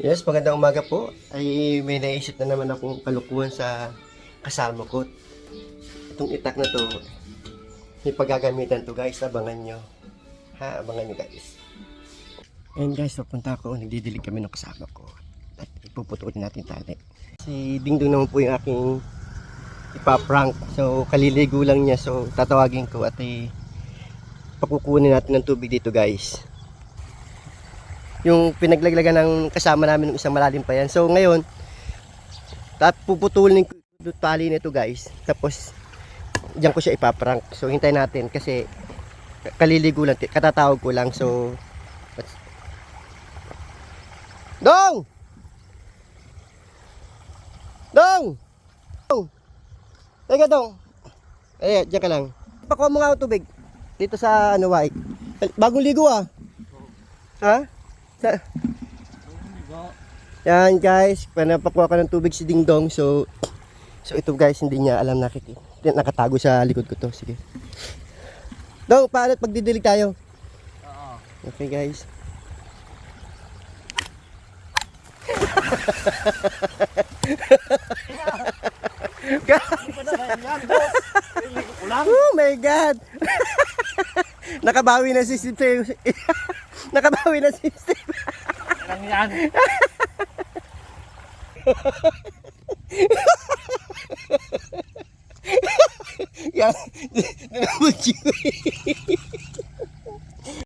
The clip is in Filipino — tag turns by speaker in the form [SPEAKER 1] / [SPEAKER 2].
[SPEAKER 1] Yes, magandang umaga po. Ay may naisip na naman akong kalukuhan sa kasama ko. Itong itak na to, may paggagamitan to guys. Abangan nyo. Ha, abangan nyo guys. And guys, papunta ako. Nagdidilig kami ng kasama ko. At ipuputuin natin tali. Si Dingdong naman po yung aking ipaprank. So, kaliligo lang niya. So, tatawagin ko at pakukunin natin ng tubig dito guys. Yung pinaglaglagan ng kasama namin ng isang malalim pa yan. So ngayon, puputulin ko yung tali nito guys. Tapos, diyan ko siya ipaprank. So hintayin natin kasi kaliligo lang. Katatawag ko lang. So, Dong! Dong! Dong! Teka Dong! Eh, diyan ka lang. Pakuha mo nga ang tubig. Dito sa ano, White. Bagong ligo ah. Ha? Yan guys, panapakuha ka ng tubig si Ding Dong. So ito guys, hindi niya alam, nakatago sa likod ko to. Sige Dong, paano pagdidilig tayo? Okay guys. Oh my god. Nakabawi na si Steve. Nakabawi na si Steve.
[SPEAKER 2] Lang yan.